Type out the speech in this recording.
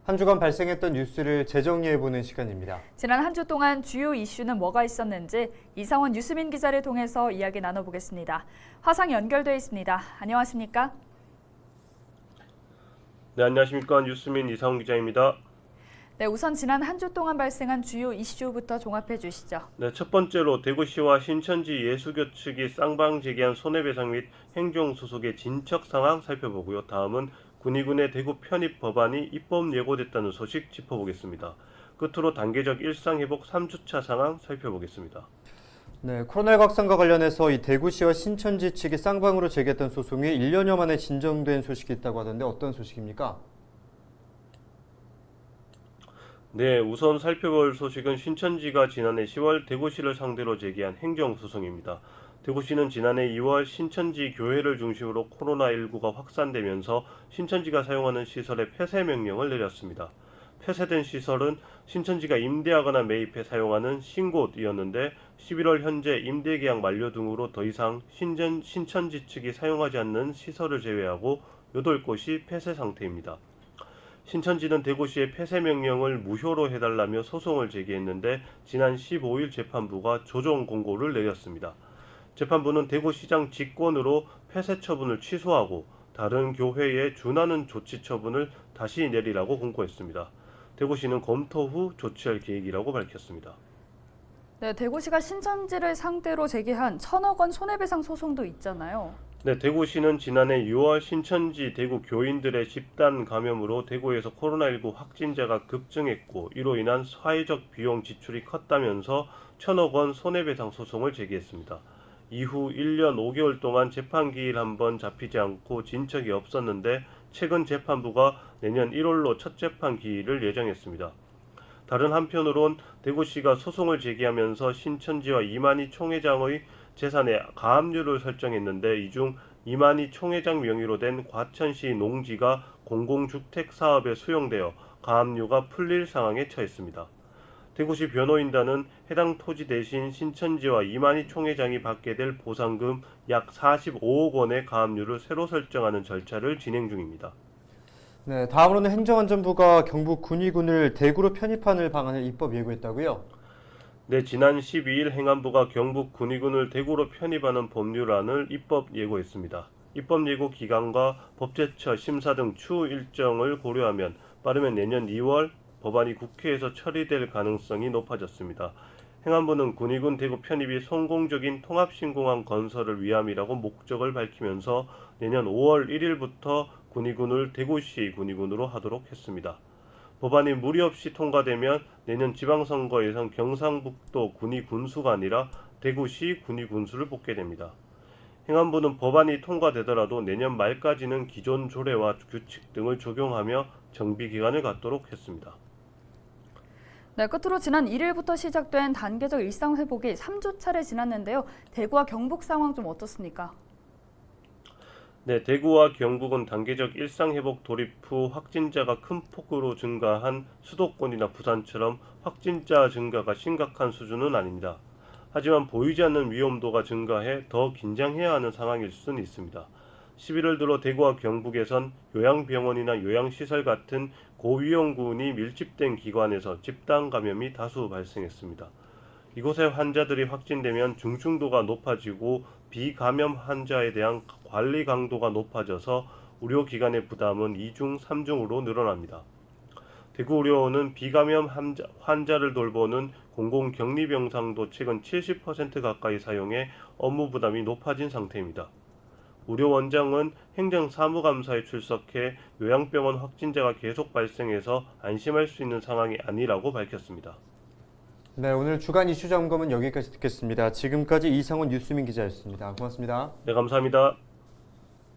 한 주간 발생했던 뉴스를 재정리해보는 시간입니다. 지난 한 주 동안 주요 이슈는 뭐가 있었는지 이상원 뉴스민 기자를 통해서 이야기 나눠보겠습니다. 화상 연결돼 있습니다. 안녕하십니까? 네, 안녕하십니까. 뉴스민 이상원 기자입니다. 네, 우선 지난 한 주 동안 발생한 주요 이슈부터 종합해 주시죠. 네, 첫 번째로 대구시와 신천지 예수교 측이 쌍방 제기한 손해배상 및 행정소송의 진척 상황 살펴보고요. 다음은 군의군의 대구 편입 법안이 입법 예고됐다는 소식 짚어보겠습니다. 끝으로 단계적 일상회복 3주차 상황 살펴보겠습니다. 네, 코로나19 확산과 관련해서 이 대구시와 신천지 측이 쌍방으로 제기했던 소송이 1년여 만에 진정된 소식이 있다고 하던데 어떤 소식입니까? 네, 우선 살펴볼 소식은 신천지가 지난해 10월 대구시를 상대로 제기한 행정소송입니다. 대구시는 지난해 2월 신천지 교회를 중심으로 코로나19가 확산되면서 신천지가 사용하는 시설의 폐쇄 명령을 내렸습니다. 폐쇄된 시설은 신천지가 임대하거나 매입해 사용하는 신곳이었는데 11월 현재 임대계약 만료 등으로 더 이상 신천지 측이 사용하지 않는 시설을 제외하고 8곳이 폐쇄 상태입니다. 신천지는 대구시의 폐쇄 명령을 무효로 해달라며 소송을 제기했는데 지난 15일 재판부가 조정 공고를 내렸습니다. 재판부는 대구시장 직권으로 폐쇄 처분을 취소하고 다른 교회에 준하는 조치 처분을 다시 내리라고 공고했습니다. 대구시는 검토 후 조치할 계획이라고 밝혔습니다. 네, 대구시가 신천지를 상대로 제기한 1,000억 원 손해배상 소송도 있잖아요. 네, 대구시는 지난해 6월 신천지 대구 교인들의 집단 감염으로 대구에서 코로나19 확진자가 급증했고 이로 인한 사회적 비용 지출이 컸다면서 1,000억 원 손해배상 소송을 제기했습니다. 이후 1년 5개월 동안 재판 기일 한 번 잡히지 않고 진척이 없었는데 최근 재판부가 내년 1월로 첫 재판 기일을 예정했습니다. 다른 한편으론 대구시가 소송을 제기하면서 신천지와 이만희 총회장의 재산의 가압류를 설정했는데 이 중 이만희 총회장 명의로 된 과천시 농지가 공공주택 사업에 수용되어 가압류가 풀릴 상황에 처했습니다. 대구시 변호인단은 해당 토지 대신 신천지와 이만희 총회장이 받게 될 보상금 약 45억 원의 가압류를 새로 설정하는 절차를 진행 중입니다. 네, 다음으로는 행정안전부가 경북 군의군을 대구로 편입하는 방안을 입법 예고했다고요? 네, 지난 12일 행안부가 경북 군의군을 대구로 편입하는 법률안을 입법 예고했습니다. 입법 예고 기간과 법제처 심사 등 추후 일정을 고려하면 빠르면 내년 2월 법안이 국회에서 처리될 가능성이 높아졌습니다. 행안부는 군의군 대구 편입이 성공적인 통합신공항 건설을 위함이라고 목적을 밝히면서 내년 5월 1일부터 군의군을 대구시 군의군으로 하도록 했습니다. 법안이 무리 없이 통과되면 내년 지방선거에선 경상북도 군의군수가 아니라 대구시 군의군수를 뽑게 됩니다. 행안부는 법안이 통과되더라도 내년 말까지는 기존 조례와 규칙 등을 적용하며 정비 기간을 갖도록 했습니다. 네, 끝으로 지난 1일부터 시작된 단계적 일상 회복이 3주차를 지났는데요. 대구와 경북 상황 좀 어떻습니까? 네, 대구와 경북은 단계적 일상회복 돌입 후 확진자가 큰 폭으로 증가한 수도권이나 부산처럼 확진자 증가가 심각한 수준은 아닙니다. 하지만 보이지 않는 위험도가 증가해 더 긴장해야 하는 상황일 수는 있습니다. 11월 들어 대구와 경북에선 요양병원이나 요양시설 같은 고위험군이 밀집된 기관에서 집단 감염이 다수 발생했습니다. 이곳의 환자들이 확진되면 중증도가 높아지고 비감염 환자에 대한 관리 강도가 높아져서 의료기관의 부담은 2중, 3중으로 늘어납니다. 대구의료원은 비감염 환자를 돌보는 공공격리병상도 최근 70% 가까이 사용해 업무 부담이 높아진 상태입니다. 의료원장은 행정사무감사에 출석해 요양병원 확진자가 계속 발생해서 안심할 수 있는 상황이 아니라고 밝혔습니다. 네, 오늘 주간 이슈 점검은 여기까지 듣겠습니다. 지금까지 이상원 뉴스민 기자였습니다. 고맙습니다. 네, 감사합니다.